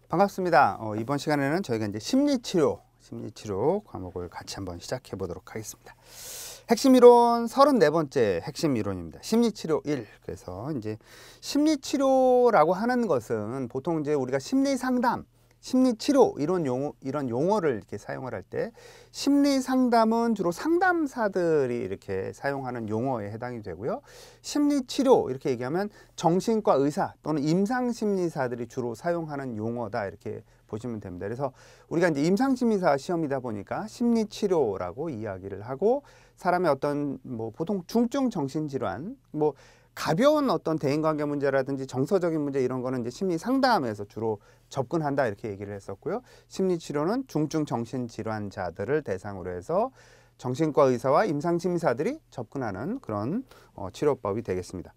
반갑습니다. 이번 시간에는 저희가 이제 심리치료 과목을 같이 한번 시작해 보도록 하겠습니다. 핵심 이론 34번째 핵심 이론입니다. 심리치료 1. 그래서 이제 심리치료라고 하는 것은 보통 이제 우리가 심리상담, 심리치료 이런 용어를 이렇게 사용을 할 때 심리상담은 주로 상담사들이 이렇게 사용하는 용어에 해당이 되고요. 심리치료 이렇게 얘기하면 정신과 의사 또는 임상심리사들이 주로 사용하는 용어다 이렇게 보시면 됩니다. 그래서 우리가 이제 임상심리사 시험이다 보니까 심리치료라고 이야기를 하고 사람의 어떤 보통 중증 정신질환 가벼운 어떤 대인관계 문제라든지 정서적인 문제 이런 거는 이제 심리 상담에서 주로 접근한다 이렇게 얘기를 했었고요. 심리치료는 중증 정신질환자들을 대상으로 해서 정신과 의사와 임상심리사들이 접근하는 그런 치료법이 되겠습니다.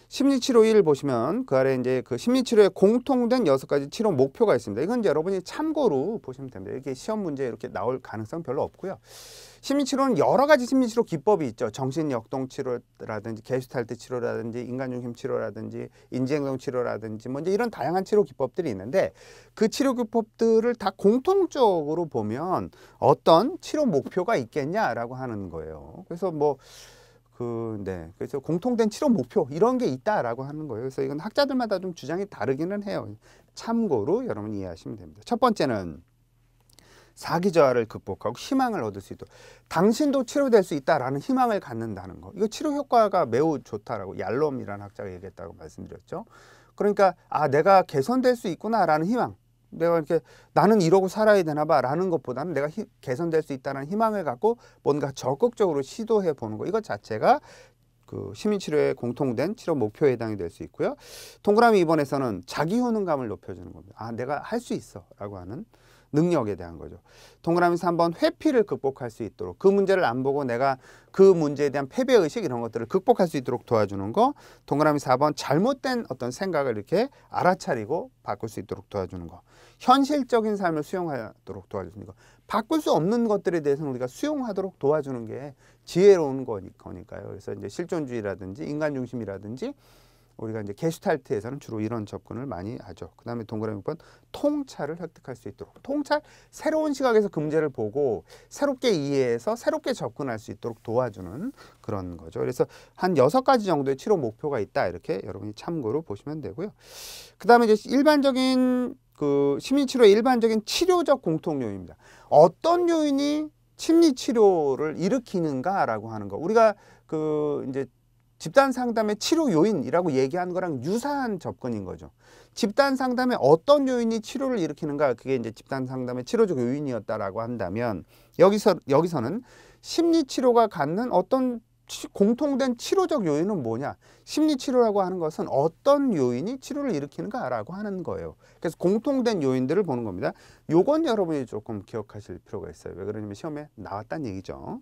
심리치료 1 보시면 그 아래 이제 그 심리치료에 공통된 6가지 치료 목표가 있습니다. 이건 이제 여러분이 참고로 보시면 됩니다. 이게 시험 문제 이렇게 나올 가능성 별로 없고요. 심리치료는 여러 가지 심리치료 기법이 있죠. 정신역동치료라든지 게슈탈트 치료라든지 인간중심 치료라든지 인지행동 치료라든지 이제 이런 다양한 치료 기법들이 있는데 그 치료 기법들을 다 공통적으로 보면 어떤 치료 목표가 있겠냐라고 하는 거예요. 그래서 그래서 공통된 치료 목표 이런 게 있다라고 하는 거예요. 그래서 이건 학자들마다 좀 주장이 다르기는 해요. 참고로 여러분 이해하시면 됩니다. 첫 번째는 사기저하를 극복하고 희망을 얻을 수 있도록 당신도 치료될 수 있다라는 희망을 갖는다는 거. 이거 치료 효과가 매우 좋다라고 얄롬이라는 학자가 얘기했다고 말씀드렸죠. 그러니까 내가 개선될 수 있구나라는 희망. 내가 이렇게 나는 이러고 살아야 되나 봐라는 것보다는 내가 개선될 수 있다는 희망을 갖고 뭔가 적극적으로 시도해 보는 거. 이것 자체가 그 심리치료의 공통된 치료 목표에 해당이 될 수 있고요. 동그라미 2번에서는 자기 효능감을 높여주는 겁니다. 내가 할 수 있어 라고 하는 능력에 대한 거죠. 동그라미 3번 회피를 극복할 수 있도록 그 문제를 안 보고 내가 그 문제에 대한 패배의식 이런 것들을 극복할 수 있도록 도와주는 거. 동그라미 4번 잘못된 어떤 생각을 이렇게 알아차리고 바꿀 수 있도록 도와주는 거. 현실적인 삶을 수용하도록 도와주는 거. 바꿀 수 없는 것들에 대해서는 우리가 수용하도록 도와주는 게 지혜로운 거니까요. 그래서 이제 실존주의라든지 인간중심이라든지 우리가 이제 게슈탈트에서는 주로 이런 접근을 많이 하죠. 그 다음에 동그라미 6번 통찰을 획득할 수 있도록. 통찰, 새로운 시각에서 그 문제를 보고 새롭게 이해해서 새롭게 접근할 수 있도록 도와주는 그런 거죠. 그래서 한 6가지 정도의 치료 목표가 있다. 이렇게 여러분이 참고로 보시면 되고요. 그 다음에 이제 일반적인 그 심리치료의 일반적인 치료적 공통 요인입니다. 어떤 요인이 심리치료를 일으키는가라고 하는 거. 우리가 그 이제 집단 상담의 치료 요인이라고 얘기하는 거랑 유사한 접근인 거죠. 집단 상담에 어떤 요인이 치료를 일으키는가, 그게 이제 집단 상담의 치료적 요인이었다라고 한다면 여기서는 심리치료가 갖는 어떤 공통된 치료적 요인은 뭐냐? 심리치료라고 하는 것은 어떤 요인이 치료를 일으키는가라고 하는 거예요. 그래서 공통된 요인들을 보는 겁니다. 요건 여러분이 조금 기억하실 필요가 있어요. 왜 그러냐면 시험에 나왔다는 얘기죠.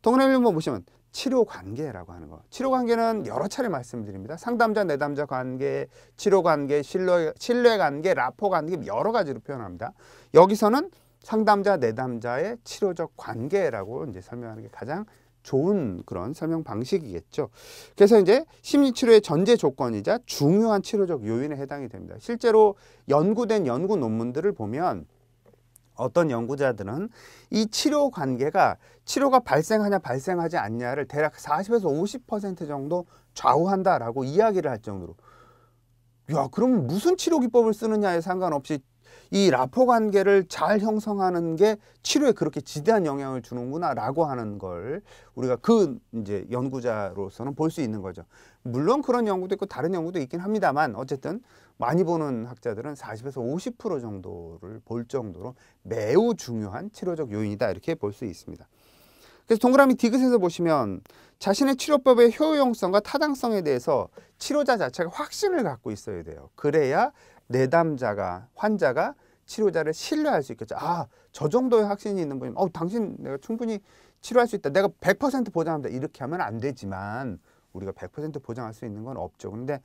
동그라미 1번 보시면 치료 관계라고 하는 거. 치료 관계는 여러 차례 말씀드립니다. 상담자, 내담자 관계, 치료 관계, 신뢰 관계, 라포 관계 여러 가지로 표현합니다. 여기서는 상담자, 내담자의 치료적 관계라고 이제 설명하는 게 가장 좋은 그런 설명 방식이겠죠. 그래서 이제 심리치료의 전제 조건이자 중요한 치료적 요인에 해당이 됩니다. 실제로 연구된 연구 논문들을 보면 어떤 연구자들은 이 치료 관계가 치료가 발생하냐 발생하지 않냐를 대략 40에서 50% 정도 좌우한다라고 이야기를 할 정도로, 그럼 무슨 치료 기법을 쓰느냐에 상관없이 이 라포 관계를 잘 형성하는 게 치료에 그렇게 지대한 영향을 주는구나 라고 하는 걸 우리가 그 이제 연구자로서는 볼 수 있는 거죠. 물론 그런 연구도 있고 다른 연구도 있긴 합니다만 어쨌든 많이 보는 학자들은 40에서 50% 정도를 볼 정도로 매우 중요한 치료적 요인이다 이렇게 볼 수 있습니다. 그래서 동그라미 디귿에서 보시면 자신의 치료법의 효용성과 타당성에 대해서 치료자 자체가 확신을 갖고 있어야 돼요. 그래야 내담자가, 환자가 치료자를 신뢰할 수 있겠죠. 저 정도의 확신이 있는 분이면 당신 내가 충분히 치료할 수 있다. 내가 100% 보장합니다. 이렇게 하면 안 되지만 우리가 100% 보장할 수 있는 건 없죠. 근데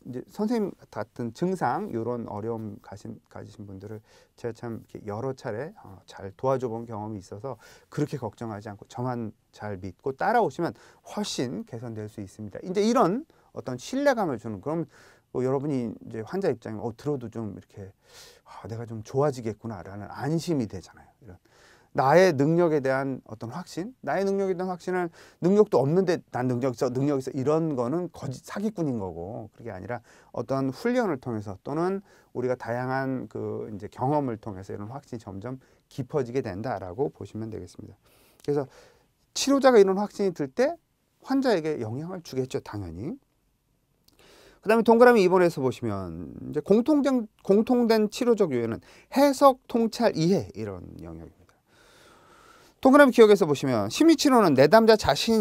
이제 선생님 같은 증상 이런 어려움 가지신 분들을 제가 참 이렇게 여러 차례 잘 도와줘 본 경험이 있어서 그렇게 걱정하지 않고 저만 잘 믿고 따라오시면 훨씬 개선될 수 있습니다. 이제 이런 어떤 신뢰감을 주는, 그럼 또 여러분이 이제 환자 입장에 들어도 좀 이렇게 내가 좀 좋아지겠구나라는 안심이 되잖아요. 이런 나의 능력에 대한 어떤 확신, 나의 능력에 대한 확신은 능력도 없는데 난 능력 있어 이런 거는 거짓 사기꾼인 거고, 그게 아니라 어떤 훈련을 통해서 또는 우리가 다양한 그 이제 경험을 통해서 이런 확신이 점점 깊어지게 된다라고 보시면 되겠습니다. 그래서 치료자가 이런 확신이 들 때 환자에게 영향을 주겠죠, 당연히. 그 다음에 동그라미 2번에서 보시면 이제 공통된 치료적 요인은 해석, 통찰, 이해 이런 영역입니다. 동그라미 기억에서 보시면 심리치료는 내담자 자신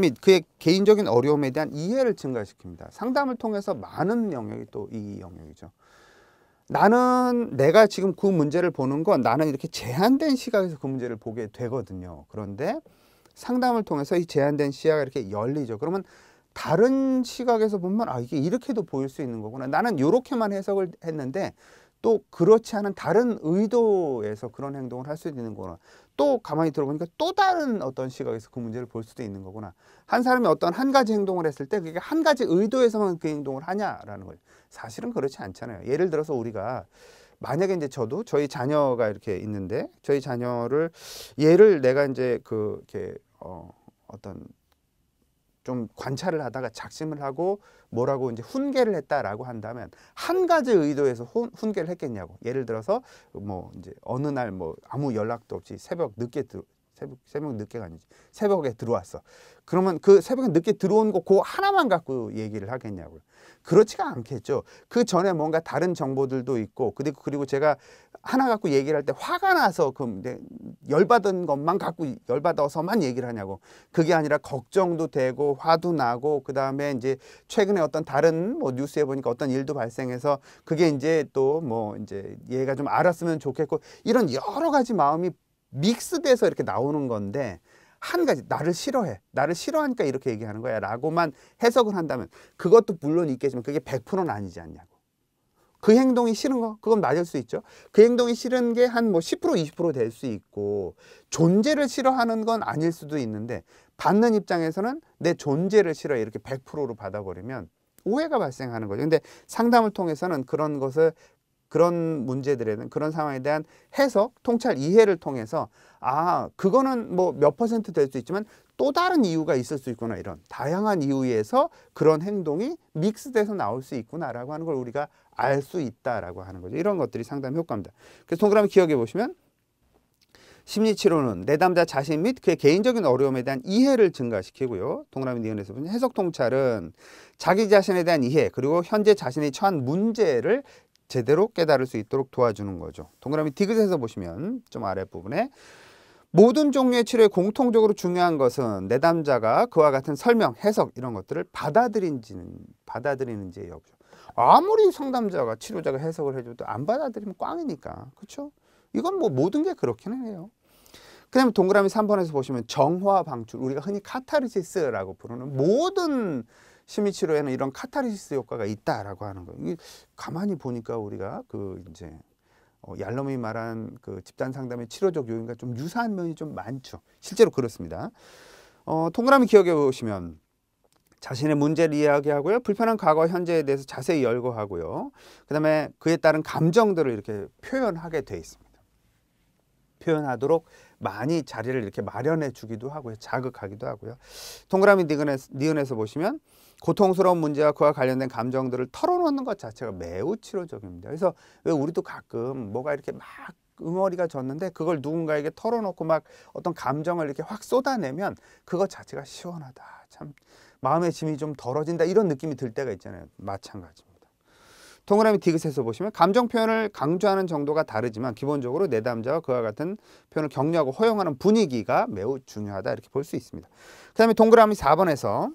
및 그의 개인적인 어려움에 대한 이해를 증가시킵니다. 상담을 통해서 많은 영역이 또 이 영역이죠. 내가 지금 그 문제를 보는 건 나는 이렇게 제한된 시각에서 그 문제를 보게 되거든요. 그런데 상담을 통해서 이 제한된 시야가 이렇게 열리죠. 그러면 다른 시각에서 보면 이게 이렇게도 보일 수 있는 거구나. 나는 이렇게만 해석을 했는데 또 그렇지 않은 다른 의도에서 그런 행동을 할 수 있는 거구나. 또 가만히 들어보니까 또 다른 어떤 시각에서 그 문제를 볼 수도 있는 거구나. 한 사람이 어떤 한 가지 행동을 했을 때 그게 한 가지 의도에서만 그 행동을 하냐라는 거예요. 사실은 그렇지 않잖아요. 예를 들어서 우리가 만약에 이제 저희 자녀가 이렇게 있는데 저희 자녀를 내가 이제 이렇게 어떤 좀 관찰을 하다가 작심을 하고 뭐라고 이제 훈계를 했다라고 한다면 한 가지 의도에서 훈계를 했겠냐고. 예를 들어서 뭐 이제 어느 날 뭐 아무 연락도 없이 새벽 늦게가 아니지 새벽에 들어왔어. 그러면 그 새벽에 늦게 들어온 거 그거 하나만 갖고 얘기를 하겠냐고요. 그렇지가 않겠죠. 그 전에 뭔가 다른 정보들도 있고 그리고 제가 하나 갖고 얘기를 할 때 화가 나서 열받은 것만 갖고 열받아서만 얘기를 하냐고. 그게 아니라 걱정도 되고 화도 나고 그다음에 이제 최근에 어떤 다른 뭐 뉴스에 보니까 어떤 일도 발생해서 그게 이제 또 뭐 이제 얘가 좀 알았으면 좋겠고 이런 여러 가지 마음이 믹스돼서 이렇게 나오는 건데 한 가지 나를 싫어하니까 이렇게 얘기하는 거야 라고만 해석을 한다면 그것도 물론 있겠지만 그게 100%는 아니지 않냐고. 그 행동이 싫은 거 그건 맞을 수 있죠. 그 행동이 싫은 게 한 뭐 10% 20% 될 수 있고 존재를 싫어하는 건 아닐 수도 있는데 받는 입장에서는 내 존재를 싫어해 이렇게 100%로 받아버리면 오해가 발생하는 거죠. 근데 상담을 통해서는 그런 문제들에는 그런 상황에 대한 해석, 통찰, 이해를 통해서 그거는 뭐 몇 % 될 수 있지만 또 다른 이유가 있을 수 있구나. 이런 다양한 이유에서 그런 행동이 믹스돼서 나올 수 있구나라고 하는 걸 우리가 알 수 있다라고 하는 거죠. 이런 것들이 상담 효과입니다. 그래서 동그라미 기억해 보시면 심리치료는 내담자 자신 및 그의 개인적인 어려움에 대한 이해를 증가시키고요. 동그라미 니은에서 보면 해석 통찰은 자기 자신에 대한 이해 그리고 현재 자신이 처한 문제를 제대로 깨달을 수 있도록 도와주는 거죠. 동그라미 디귿에서 보시면 좀 아랫부분에 모든 종류의 치료에 공통적으로 중요한 것은 내담자가 그와 같은 설명, 해석 이런 것들을 받아들이는지의 여부죠. 아무리 상담자가 치료자가 해석을 해줘도 안 받아들이면 꽝이니까. 그렇죠? 이건 뭐 모든 게 그렇기는 해요. 그 다음에 동그라미 3번에서 보시면 정화 방출, 우리가 흔히 카타르시스라고 부르는 모든 심리치료에는 이런 카타르시스 효과가 있다라고 하는 거예요. 이게 가만히 보니까 우리가 얄럼이 말한 그 집단 상담의 치료적 요인과 좀 유사한 면이 좀 많죠. 실제로 그렇습니다. 동그라미 기억해 보시면 자신의 문제를 이야기하고요. 불편한 과거, 현재에 대해서 자세히 열거하고요. 그 다음에 그에 따른 감정들을 이렇게 표현하게 돼 있습니다. 표현하도록 많이 자리를 이렇게 마련해 주기도 하고요. 자극하기도 하고요. 동그라미 니은에서 보시면 고통스러운 문제와 그와 관련된 감정들을 털어놓는 것 자체가 매우 치료적입니다. 그래서 왜 우리도 가끔 뭐가 이렇게 막 응어리가 졌는데 그걸 누군가에게 털어놓고 막 어떤 감정을 이렇게 확 쏟아내면 그것 자체가 시원하다. 참 마음의 짐이 좀 덜어진다. 이런 느낌이 들 때가 있잖아요. 마찬가지입니다. 동그라미 디귿에서 보시면 감정 표현을 강조하는 정도가 다르지만 기본적으로 내담자와 그와 같은 표현을 격려하고 허용하는 분위기가 매우 중요하다. 이렇게 볼 수 있습니다. 그 다음에 동그라미 4번에서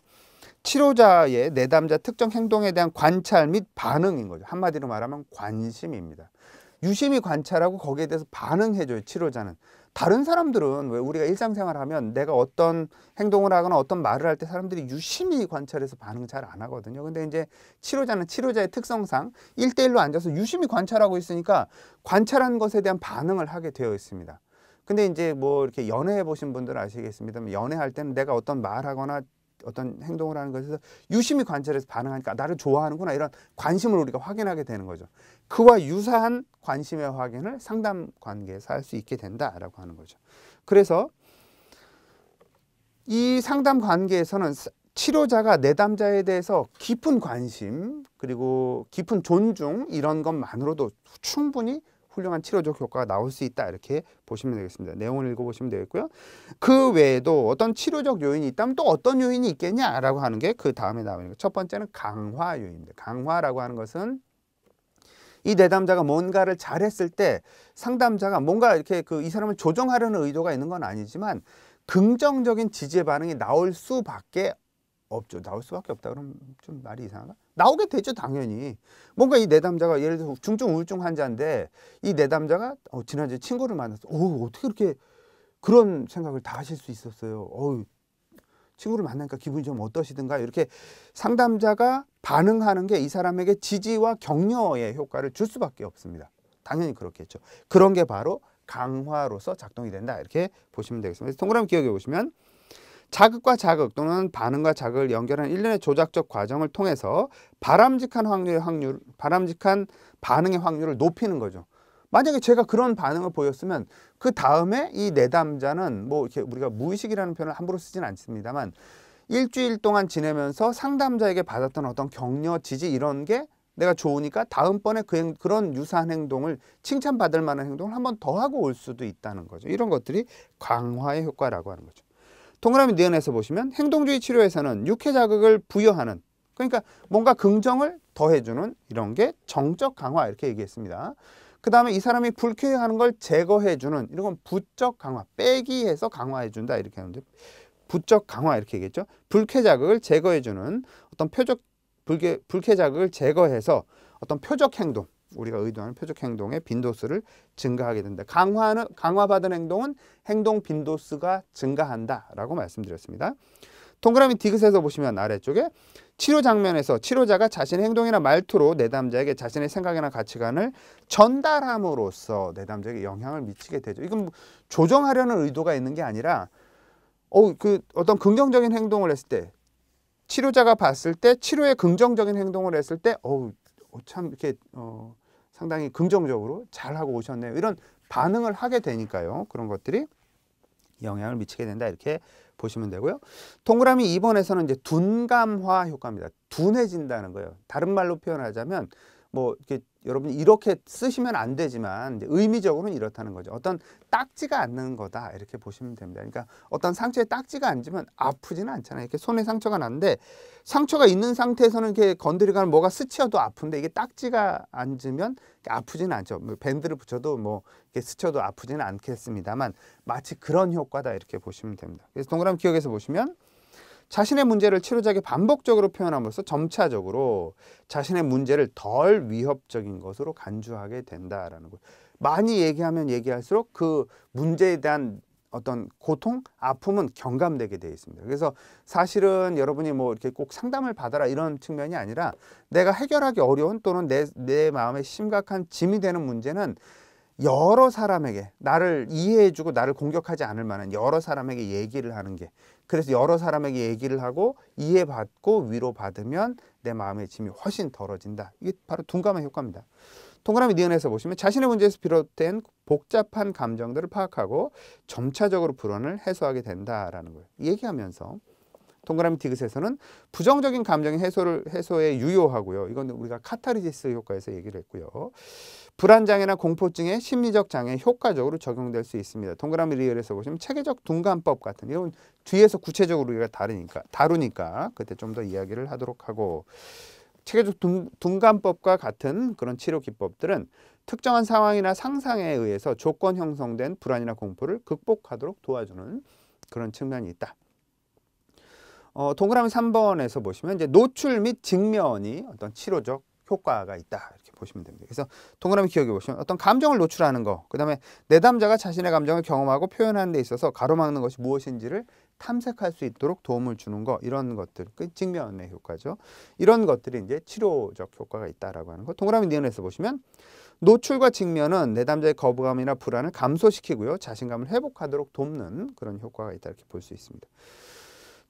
치료자의 내담자 특정 행동에 대한 관찰 및 반응인 거죠. 한마디로 말하면 관심입니다. 유심히 관찰하고 거기에 대해서 반응해줘요. 치료자는. 다른 사람들은 왜 우리가 일상생활하면 내가 어떤 행동을 하거나 어떤 말을 할 때 사람들이 유심히 관찰해서 반응 잘 안 하거든요. 근데 이제 치료자는 치료자의 특성상 1대1로 앉아서 유심히 관찰하고 있으니까 관찰한 것에 대한 반응을 하게 되어 있습니다. 근데 이제 뭐 이렇게 연애해 보신 분들은 아시겠습니다만 연애할 때는 내가 어떤 말하거나 어떤 행동을 하는 것에서 유심히 관찰해서 반응하니까 나를 좋아하는구나 이런 관심을 우리가 확인하게 되는 거죠. 그와 유사한 관심의 확인을 상담 관계에서 할 수 있게 된다라고 하는 거죠. 그래서 이 상담 관계에서는 치료자가 내담자에 대해서 깊은 관심 그리고 깊은 존중 이런 것만으로도 충분히 훌륭한 치료적 효과가 나올 수 있다 이렇게 보시면 되겠습니다. 내용을 읽어보시면 되겠고요. 그 외에도 어떤 치료적 요인이 있다면 또 어떤 요인이 있겠냐라고 하는 게 그 다음에 나오는 거예요. 첫 번째는 강화 요인입니다. 강화라고 하는 것은 이 내담자가 뭔가를 잘했을 때 상담자가 뭔가 이렇게 이 사람을 조정하려는 의도가 있는 건 아니지만 긍정적인 지지의 반응이 나올 수밖에 없죠. 나올 수밖에 없다 그러면 좀 말이 이상한가? 나오게 되죠, 당연히. 뭔가 이 내담자가 예를 들어서 중증 우울증 환자인데 이 내담자가 지난주에 친구를 만났어. 어떻게 그렇게 그런 생각을 다 하실 수 있었어요. 친구를 만나니까 기분이 좀 어떠시든가 이렇게 상담자가 반응하는 게 이 사람에게 지지와 격려의 효과를 줄 수밖에 없습니다. 당연히 그렇겠죠. 그런 게 바로 강화로서 작동이 된다 이렇게 보시면 되겠습니다. 동그라미 기억해 보시면 자극과 자극 또는 반응과 자극을 연결하는 일련의 조작적 과정을 통해서 바람직한 반응의 확률을 높이는 거죠. 만약에 제가 그런 반응을 보였으면 그 다음에 이 내담자는 뭐 이렇게 우리가 무의식이라는 표현을 함부로 쓰지는 않습니다만 일주일 동안 지내면서 상담자에게 받았던 어떤 격려, 지지 이런 게 내가 좋으니까 다음번에 그런 유사한 행동을 칭찬받을 만한 행동을 한 번 더 하고 올 수도 있다는 거죠. 이런 것들이 강화의 효과라고 하는 거죠. 동그라미 니은에서 보시면 행동주의 치료에서는 육해 자극을 부여하는 그러니까 뭔가 긍정을 더해주는 이런 게 정적 강화 이렇게 얘기했습니다. 그 다음에 이 사람이 불쾌해하는 걸 제거해주는 이런 건 부적 강화 빼기해서 강화해준다 이렇게 하는데 부적 강화 이렇게 얘기했죠. 불쾌 자극을 제거해주는 어떤 불쾌 자극을 제거해서 어떤 표적 행동 우리가 의도하는 표적 행동의 빈도수를 증가하게 된다. 강화받은 행동은 행동 빈도수가 증가한다라고 말씀드렸습니다. 동그라미 디귿에서 보시면 아래쪽에 치료 장면에서 치료자가 자신의 행동이나 말투로 내담자에게 자신의 생각이나 가치관을 전달함으로써 내담자에게 영향을 미치게 되죠. 이건 뭐 조정하려는 의도가 있는 게 아니라 어떤 긍정적인 행동을 했을 때 치료자가 봤을 때 치료에 긍정적인 행동을 했을 때 참 이렇게 상당히 긍정적으로 잘하고 오셨네요. 이런 반응을 하게 되니까요. 그런 것들이 영향을 미치게 된다. 이렇게 보시면 되고요. 동그라미 2번에서는 이제 둔감화 효과입니다. 둔해진다는 거예요. 다른 말로 표현하자면 뭐 이렇게 여러분이 이렇게 쓰시면 안 되지만 이제 의미적으로는 이렇다는 거죠. 어떤 딱지가 않는 거다 이렇게 보시면 됩니다. 그러니까 어떤 상처에 딱지가 앉으면 아프지는 않잖아요. 이렇게 손에 상처가 났는데 상처가 있는 상태에서는 이렇게 건드리거나 뭐가 스쳐도 아픈데 이게 딱지가 앉으면 아프지는 않죠. 뭐 밴드를 붙여도 뭐 이렇게 스쳐도 아프지는 않겠습니다만 마치 그런 효과다 이렇게 보시면 됩니다. 그래서 동그라미 기억에서 보시면 자신의 문제를 치료자에게 반복적으로 표현함으로써 점차적으로 자신의 문제를 덜 위협적인 것으로 간주하게 된다라는 거예요. 많이 얘기하면 얘기할수록 그 문제에 대한 어떤 고통, 아픔은 경감되게 되어 있습니다. 그래서 사실은 여러분이 뭐 이렇게 꼭 상담을 받아라 이런 측면이 아니라 내가 해결하기 어려운 또는 내 마음에 심각한 짐이 되는 문제는 여러 사람에게 나를 이해해주고 나를 공격하지 않을 만한 여러 사람에게 얘기를 하는 게 그래서 여러 사람에게 얘기를 하고 이해받고 위로받으면 내 마음의 짐이 훨씬 덜어진다. 이게 바로 둔감한 효과입니다. 동그라미 니은에서 보시면 자신의 문제에서 비롯된 복잡한 감정들을 파악하고 점차적으로 불안을 해소하게 된다라는 거예요. 얘기하면서 동그라미 디귿에서는 부정적인 감정의 해소에 유효하고요. 이건 우리가 카타르시스 효과에서 얘기를 했고요. 불안장애나 공포증의 심리적 장애에 효과적으로 적용될 수 있습니다. 동그라미 리을에서 보시면 체계적 둔감법 같은 이런 뒤에서 구체적으로 우리가 다루니까 그때 좀 더 이야기를 하도록 하고 체계적 둔감법과 같은 그런 치료 기법들은 특정한 상황이나 상상에 의해서 조건 형성된 불안이나 공포를 극복하도록 도와주는 그런 측면이 있다. 동그라미 3번에서 보시면 이제 노출 및 직면이 어떤 치료적 효과가 있다 이렇게 보시면 됩니다. 그래서 동그라미 기억해 보시면 어떤 감정을 노출하는 거, 그 다음에 내담자가 자신의 감정을 경험하고 표현하는 데 있어서 가로막는 것이 무엇인지를 탐색할 수 있도록 도움을 주는 거, 이런 것들, 그 직면의 효과죠. 이런 것들이 이제 치료적 효과가 있다라고 하는 거. 동그라미 니은에서 보시면 노출과 직면은 내담자의 거부감이나 불안을 감소시키고요, 자신감을 회복하도록 돕는 그런 효과가 있다 이렇게 볼 수 있습니다.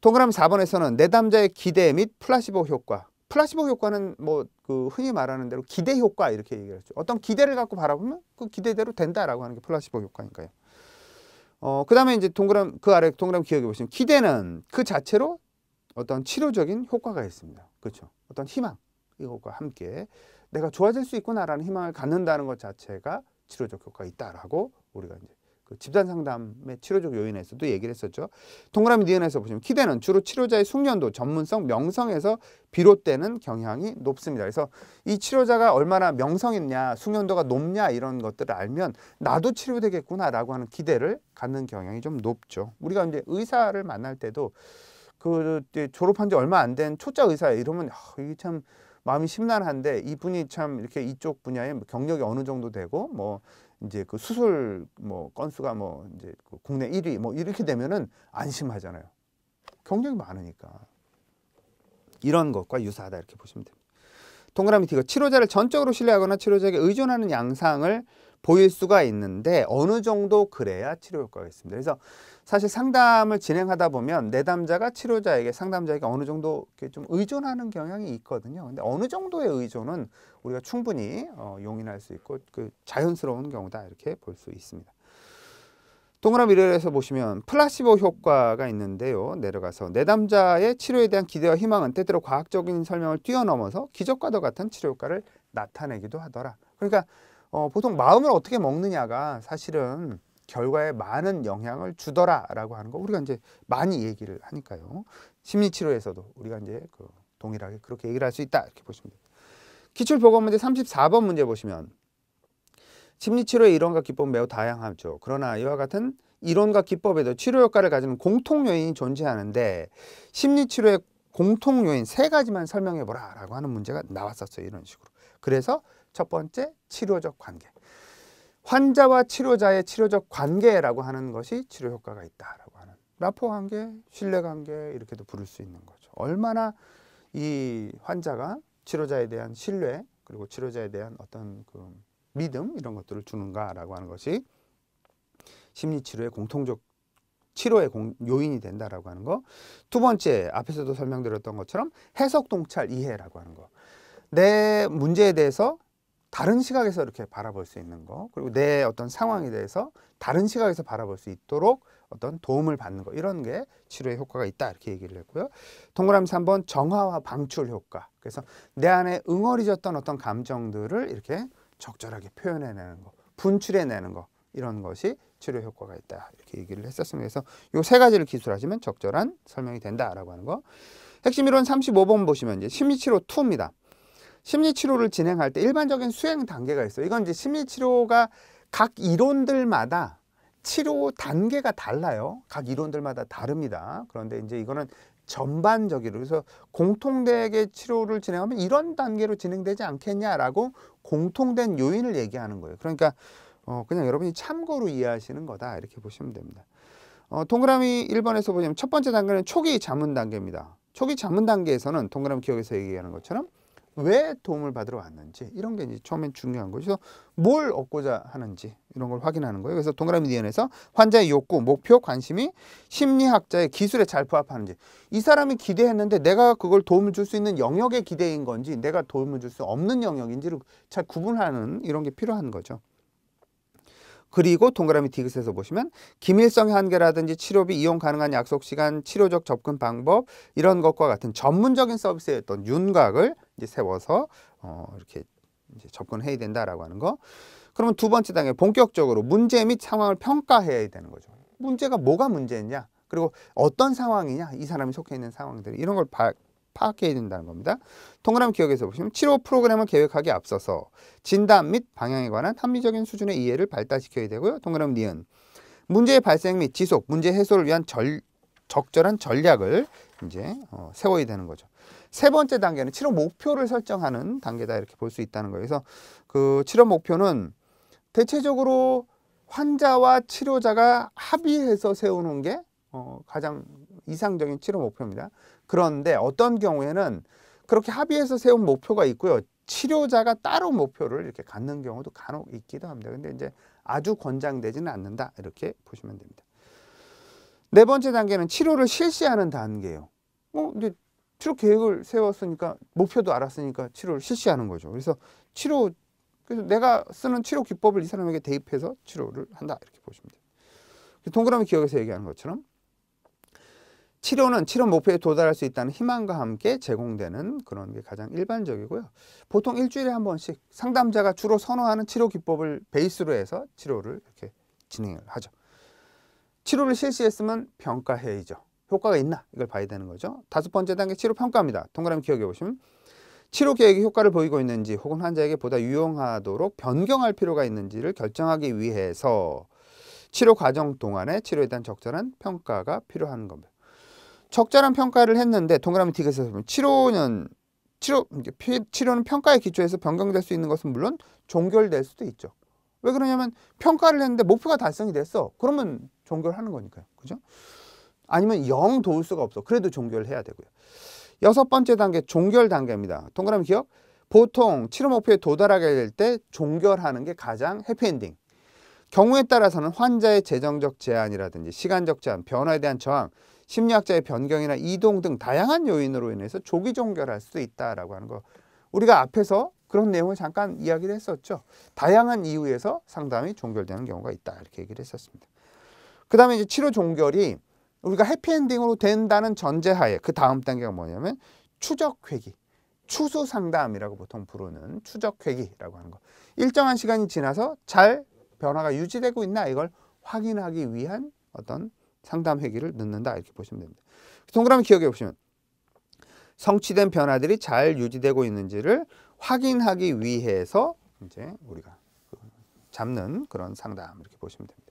동그라미 4번에서는 내담자의 기대 및 플라시보 효과. 플라시보 효과는 뭐 그 흔히 말하는 대로 기대 효과 이렇게 얘기하죠. 어떤 기대를 갖고 바라보면 그 기대대로 된다라고 하는 게 플라시보 효과니까요. 그다음에 이제 그 아래 동그라미 기억해 보시면 기대는 그 자체로 어떤 치료적인 효과가 있습니다. 그렇죠? 어떤 희망 이것과 함께 내가 좋아질 수 있구나라는 희망을 갖는다는 것 자체가 치료적 효과가 있다라고 우리가 이제 그 집단 상담의 치료적 요인에서도 얘기를 했었죠. 동그라미 니은에서 보시면 기대는 주로 치료자의 숙련도, 전문성, 명성에서 비롯되는 경향이 높습니다. 그래서 이 치료자가 얼마나 명성 있냐, 숙련도가 높냐 이런 것들을 알면 나도 치료되겠구나라고 하는 기대를 갖는 경향이 좀 높죠. 우리가 이제 의사를 만날 때도 그 졸업한 지 얼마 안 된 초짜 의사예요. 이러면 이게 참 마음이 심란한데 이분이 참 이렇게 이쪽 분야에 경력이 어느 정도 되고 뭐 이제 그 수술 뭐 건수가 뭐 이제 그 국내 1위 뭐 이렇게 되면은 안심하잖아요. 경력이 많으니까. 이런 것과 유사하다 이렇게 보시면 됩니다. 동그라미 D가 치료자를 전적으로 신뢰하거나 치료자에게 의존하는 양상을 보일 수가 있는데 어느 정도 그래야 치료 효과가 있습니다. 그래서 사실 상담을 진행하다 보면 내담자가 치료자에게 상담자에게 어느 정도 이렇게 좀 의존하는 경향이 있거든요. 근데 어느 정도의 의존은 우리가 충분히 용인할 수 있고 그 자연스러운 경우다 이렇게 볼 수 있습니다. 동그라미 1에서 보시면 플라시보 효과가 있는데요. 내려가서 내담자의 치료에 대한 기대와 희망은 때때로 과학적인 설명을 뛰어넘어서 기적과도 같은 치료 효과를 나타내기도 하더라. 그러니까 보통 마음을 어떻게 먹느냐가 사실은 결과에 많은 영향을 주더라라고 하는 거 우리가 이제 많이 얘기를 하니까요. 심리치료에서도 우리가 이제 그 동일하게 그렇게 얘기를 할 수 있다 이렇게 보시면 됩니다. 기출보건 문제 34번 문제 보시면 심리치료의 이론과 기법은 매우 다양하죠. 그러나 이와 같은 이론과 기법에도 치료 효과를 가지는 공통 요인이 존재하는데 심리치료의 공통 요인 3가지만 설명해 보라 라고 하는 문제가 나왔었어요. 이런 식으로. 그래서 첫 번째 치료적 관계. 환자와 치료자의 치료적 관계라고 하는 것이 치료 효과가 있다라고 하는 라포 관계, 신뢰 관계 이렇게도 부를 수 있는 거죠. 얼마나 이 환자가 치료자에 대한 신뢰 그리고 치료자에 대한 어떤 그 믿음 이런 것들을 주는가라고 하는 것이 심리치료의 공통적 치료의 요인이 된다라고 하는 거. 두 번째 앞에서도 설명드렸던 것처럼 해석 통찰 이해라고 하는 거. 내 문제에 대해서 다른 시각에서 이렇게 바라볼 수 있는 거 그리고 내 어떤 상황에 대해서 다른 시각에서 바라볼 수 있도록 어떤 도움을 받는 거 이런 게 치료에 효과가 있다 이렇게 얘기를 했고요. 동그라미 3번 정화와 방출 효과. 그래서 내 안에 응어리졌던 어떤 감정들을 이렇게 적절하게 표현해내는 거, 분출해내는 거 이런 것이 치료 효과가 있다 이렇게 얘기를 했었습니다. 그래서 이 3가지를 기술하시면 적절한 설명이 된다라고 하는 거. 핵심 이론 35번 보시면 이제 심리치료 2입니다. 심리치료를 진행할 때 일반적인 수행 단계가 있어요. 이건 이제 심리치료가 각 이론들마다 치료 단계가 달라요. 각 이론들마다 다릅니다. 그런데 이제 이거는 전반적으로 그래서 공통되게 치료를 진행하면 이런 단계로 진행되지 않겠냐라고 공통된 요인을 얘기하는 거예요. 그러니까 그냥 여러분이 참고로 이해하시는 거다 이렇게 보시면 됩니다. 동그라미 1번에서 보시면 첫 번째 단계는 초기 자문 단계입니다. 초기 자문 단계에서는 동그라미 기억에서 얘기하는 것처럼 왜 도움을 받으러 왔는지 이런 게 이제 처음엔 중요한 거죠. 뭘 얻고자 하는지 이런 걸 확인하는 거예요. 그래서 동그라미 니은에서 환자의 욕구, 목표, 관심이 심리학자의 기술에 잘 부합하는지 이 사람이 기대했는데 내가 그걸 도움을 줄 수 있는 영역의 기대인 건지 내가 도움을 줄 수 없는 영역인지를 잘 구분하는 이런 게 필요한 거죠. 그리고 동그라미 디귿에서 보시면 기밀성의 한계라든지 치료비, 이용 가능한 약속 시간, 치료적 접근 방법 이런 것과 같은 전문적인 서비스의 어떤 윤곽을 이제 세워서 이렇게 이제 접근해야 된다라고 하는 거. 그러면 두 번째 단계 본격적으로 문제 및 상황을 평가해야 되는 거죠. 문제가 뭐가 문제냐? 그리고 어떤 상황이냐? 이 사람이 속해 있는 상황들 이런 걸 파악해야 된다는 겁니다. 동그라미 기억에서 보시면 치료 프로그램을 계획하기에 앞서서 진단 및 방향에 관한 합리적인 수준의 이해를 발달시켜야 되고요. 동그라미 니은 문제의 발생 및 지속, 문제 해소를 위한 적절한 전략을 이제 세워야 되는 거죠. 세 번째 단계는 치료 목표를 설정하는 단계다 이렇게 볼 수 있다는 거예요. 그래서 그 치료 목표는 대체적으로 환자와 치료자가 합의해서 세우는 게 가장 이상적인 치료 목표입니다. 그런데 어떤 경우에는 그렇게 합의해서 세운 목표가 있고요. 치료자가 따로 목표를 이렇게 갖는 경우도 간혹 있기도 합니다. 근데 이제 아주 권장되지는 않는다. 이렇게 보시면 됩니다. 네 번째 단계는 치료를 실시하는 단계예요. 이제 치료 계획을 세웠으니까 목표도 알았으니까 치료를 실시하는 거죠. 그래서 내가 쓰는 치료 기법을 이 사람에게 대입해서 치료를 한다 이렇게 보시면 돼요. 동그라미 기억에서 얘기하는 것처럼 치료는 치료 목표에 도달할 수 있다는 희망과 함께 제공되는 그런 게 가장 일반적이고요. 보통 일주일에 한 번씩 상담자가 주로 선호하는 치료 기법을 베이스로 해서 치료를 이렇게 진행을 하죠. 치료를 실시했으면 평가해야죠. 효과가 있나 이걸 봐야 되는 거죠. 다섯 번째 단계 치료 평가입니다. 동그라미 기억해 보시면 치료 계획이 효과를 보이고 있는지 혹은 환자에게 보다 유용하도록 변경할 필요가 있는지를 결정하기 위해서 치료 과정 동안에 치료에 대한 적절한 평가가 필요한 겁니다. 적절한 평가를 했는데 동그라미 D에서 보면 치료는 평가에 기초해서 변경될 수 있는 것은 물론 종결될 수도 있죠. 왜 그러냐면 평가를 했는데 목표가 달성이 됐어. 그러면 종결하는 거니까요. 그죠? 아니면 영 도울 수가 없어. 그래도 종결해야 되고요. 여섯 번째 단계 종결 단계입니다. 동그라미 기억. 보통 치료 목표에 도달하게 될 때 종결하는 게 가장 해피엔딩. 경우에 따라서는 환자의 재정적 제한이라든지 시간적 제한, 변화에 대한 저항, 심리학자의 변경이나 이동 등 다양한 요인으로 인해서 조기 종결할 수도 있다라고 하는 거. 우리가 앞에서 그런 내용을 잠깐 이야기를 했었죠. 다양한 이유에서 상담이 종결되는 경우가 있다 이렇게 얘기를 했었습니다. 그 다음에 이제 치료 종결이 우리가 해피엔딩으로 된다는 전제하에 그 다음 단계가 뭐냐면 추적회기, 추수상담이라고 보통 부르는 추적회기라고 하는 거. 일정한 시간이 지나서 잘 변화가 유지되고 있나 이걸 확인하기 위한 어떤 상담 회기를 넣는다 이렇게 보시면 됩니다. 동그라미 기억해 보시면 성취된 변화들이 잘 유지되고 있는지를 확인하기 위해서 이제 우리가 잡는 그런 상담 이렇게 보시면 됩니다.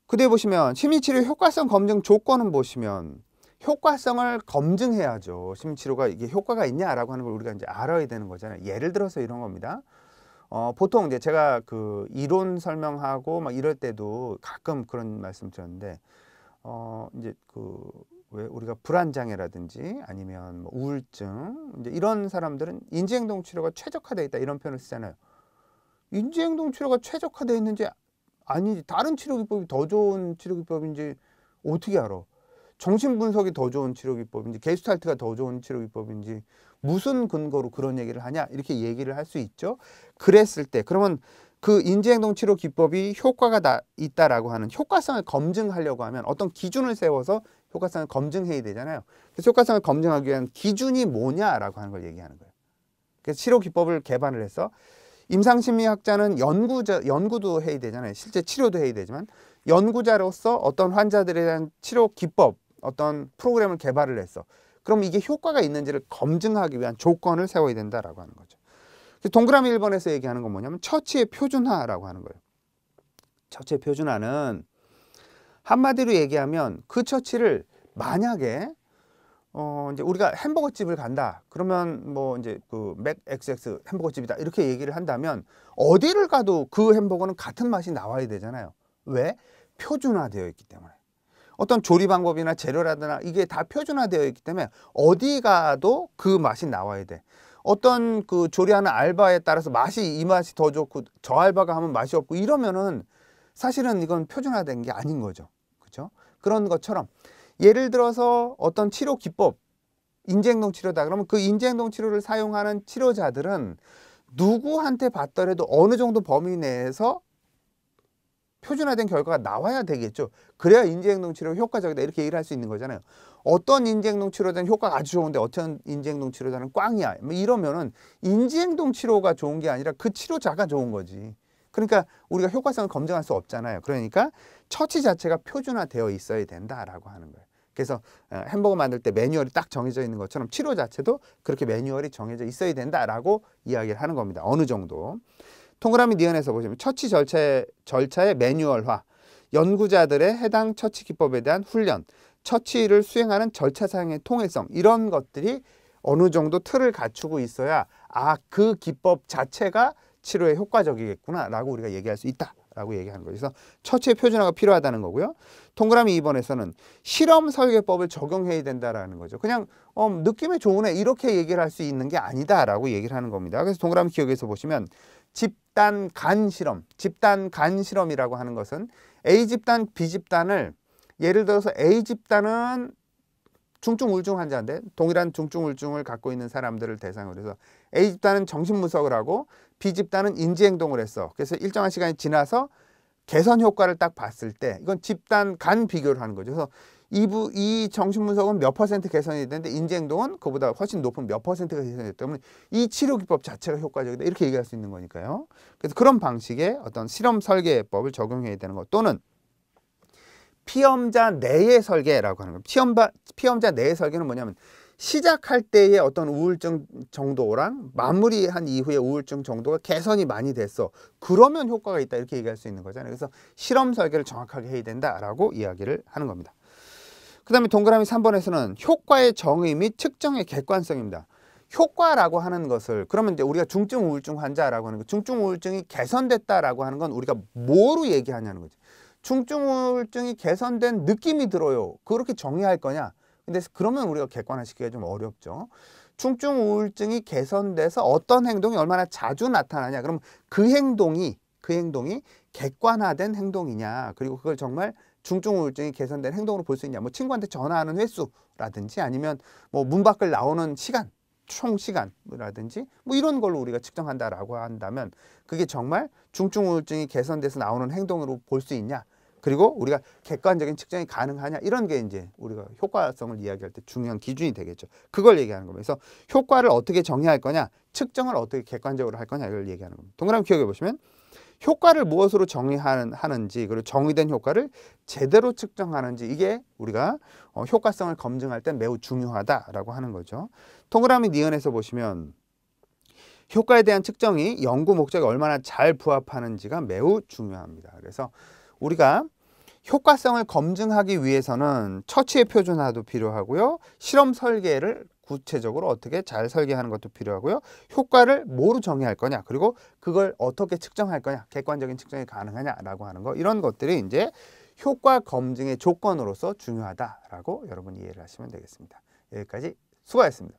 그 뒤에 보시면 심리치료 효과성 검증 조건은 보시면 효과성을 검증해야죠. 심리치료가 이게 효과가 있냐라고 하는 걸 우리가 이제 알아야 되는 거잖아요. 예를 들어서 이런 겁니다. 보통 이제 제가 그 이론 설명하고 막 이럴 때도 가끔 그런 말씀 드렸는데, 이제 왜 우리가 불안장애라든지 아니면 뭐 우울증, 이제 이런 사람들은 인지행동 치료가 최적화되어 있다 이런 표현을 쓰잖아요. 인지행동 치료가 최적화되어 있는지 아니지 다른 치료 기법이 더 좋은 치료 기법인지 어떻게 알아? 정신분석이 더 좋은 치료 기법인지 게슈탈트가 더 좋은 치료 기법인지 무슨 근거로 그런 얘기를 하냐 이렇게 얘기를 할 수 있죠. 그랬을 때 그러면 그 인지행동 치료 기법이 효과가 있다라고 하는 효과성을 검증하려고 하면 어떤 기준을 세워서 효과성을 검증해야 되잖아요. 그래서 효과성을 검증하기 위한 기준이 뭐냐라고 하는 걸 얘기하는 거예요. 그래서 치료 기법을 개발을 해서 임상심리학자는 연구도 해야 되잖아요. 실제 치료도 해야 되지만 연구자로서 어떤 환자들에 대한 치료 기법, 어떤 프로그램을 개발을 했어. 그럼 이게 효과가 있는지를 검증하기 위한 조건을 세워야 된다라고 하는 거죠. 동그라미 1번에서 얘기하는 건 뭐냐면 처치의 표준화라고 하는 거예요. 처치의 표준화는 한마디로 얘기하면 그 처치를 만약에 이제 우리가 햄버거 집을 간다. 그러면 뭐 이제 그 맥XX 햄버거 집이다. 이렇게 얘기를 한다면 어디를 가도 그 햄버거는 같은 맛이 나와야 되잖아요. 왜? 표준화되어 있기 때문에. 어떤 조리 방법이나 재료라든가 이게 다 표준화되어 있기 때문에 어디 가도 그 맛이 나와야 돼. 어떤 그 조리하는 알바에 따라서 이 맛이 더 좋고 저 알바가 하면 맛이 없고 이러면은 사실은 이건 표준화된 게 아닌 거죠. 그렇죠? 그런 것처럼 예를 들어서 어떤 치료 기법, 인지행동 치료다. 그러면 그 인지행동 치료를 사용하는 치료자들은 누구한테 받더라도 어느 정도 범위 내에서 표준화된 결과가 나와야 되겠죠. 그래야 인지행동 치료 효과적이다 이렇게 얘기를 할 수 있는 거잖아요. 어떤 인지행동 치료자는 효과가 아주 좋은데 어떤 인지행동 치료자는 꽝이야. 뭐 이러면은 인지행동 치료가 좋은 게 아니라 그 치료자가 좋은 거지. 그러니까 우리가 효과성을 검증할 수 없잖아요. 그러니까 처치 자체가 표준화되어 있어야 된다라고 하는 거예요. 그래서 햄버거 만들 때 매뉴얼이 딱 정해져 있는 것처럼 치료 자체도 그렇게 매뉴얼이 정해져 있어야 된다라고 이야기를 하는 겁니다. 어느 정도. 동그라미 니은에서 보시면 처치 절차의 매뉴얼화, 연구자들의 해당 처치 기법에 대한 훈련, 처치를 수행하는 절차상의 통일성 이런 것들이 어느 정도 틀을 갖추고 있어야 그 기법 자체가 치료에 효과적이겠구나 라고 우리가 얘기할 수 있다 라고 얘기하는 거죠. 그래서 처치의 표준화가 필요하다는 거고요. 동그라미 2번에서는 실험 설계법을 적용해야 된다라는 거죠. 그냥 느낌이 좋으네 이렇게 얘기를 할 수 있는 게 아니다 라고 얘기를 하는 겁니다. 그래서 동그라미 기억에서 보시면 집단 간 실험이라고 하는 것은 A집단, B집단을 예를 들어서 A 집단은 중증 우울증 환자인데 동일한 중증 우울증을 갖고 있는 사람들을 대상으로 해서 A 집단은 정신분석을 하고 B 집단은 인지행동을 했어. 그래서 일정한 시간이 지나서 개선 효과를 딱 봤을 때 이건 집단 간 비교를 하는 거죠. 그래서 이 정신분석은 몇 퍼센트 개선이 되는데 인지행동은 그보다 훨씬 높은 몇 퍼센트가 개선이 됐기 때문에 이 치료기법 자체가 효과적이다 이렇게 얘기할 수 있는 거니까요. 그래서 그런 방식의 어떤 실험 설계법을 적용해야 되는 것 또는 피험자 내의 설계라고 하는 거예요. 피험자 내의 설계는 뭐냐면 시작할 때의 어떤 우울증 정도랑 마무리한 이후의 우울증 정도가 개선이 많이 됐어. 그러면 효과가 있다 이렇게 얘기할 수 있는 거잖아요. 그래서 실험 설계를 정확하게 해야 된다라고 이야기를 하는 겁니다. 그 다음에 동그라미 3번에서는 효과의 정의 및 측정의 객관성입니다. 효과라고 하는 것을 그러면 이제 우리가 중증 우울증 환자라고 하는 거 중증 우울증이 개선됐다라고 하는 건 우리가 뭐로 얘기하냐는 거지. 중증 우울증이 개선된 느낌이 들어요. 그렇게 정의할 거냐? 근데 그러면 우리가 객관화시키기가 좀 어렵죠. 중증 우울증이 개선돼서 어떤 행동이 얼마나 자주 나타나냐? 그럼 그 행동이 객관화된 행동이냐? 그리고 그걸 정말 중증 우울증이 개선된 행동으로 볼 수 있냐? 뭐 친구한테 전화하는 횟수라든지 아니면 뭐 문 밖을 나오는 시간, 총 시간이라든지 뭐 이런 걸로 우리가 측정한다라고 한다면 그게 정말 중증 우울증이 개선돼서 나오는 행동으로 볼 수 있냐? 그리고 우리가 객관적인 측정이 가능하냐 이런 게 이제 우리가 효과성을 이야기할 때 중요한 기준이 되겠죠. 그걸 얘기하는 겁니다. 그래서 효과를 어떻게 정의할 거냐, 측정을 어떻게 객관적으로 할 거냐 이걸 얘기하는 겁니다. 동그라미 기억해 보시면 효과를 무엇으로 정의하는지 그리고 정의된 효과를 제대로 측정하는지 이게 우리가 효과성을 검증할 때 매우 중요하다라고 하는 거죠. 동그라미 니은에서 보시면 효과에 대한 측정이 연구 목적에 얼마나 잘 부합하는지가 매우 중요합니다. 그래서 우리가 효과성을 검증하기 위해서는 처치의 표준화도 필요하고요. 실험 설계를 구체적으로 어떻게 잘 설계하는 것도 필요하고요. 효과를 뭐로 정의할 거냐, 그리고 그걸 어떻게 측정할 거냐, 객관적인 측정이 가능하냐라고 하는 거 이런 것들이 이제 효과 검증의 조건으로서 중요하다라고 여러분이 이해를 하시면 되겠습니다. 여기까지 수고하셨습니다.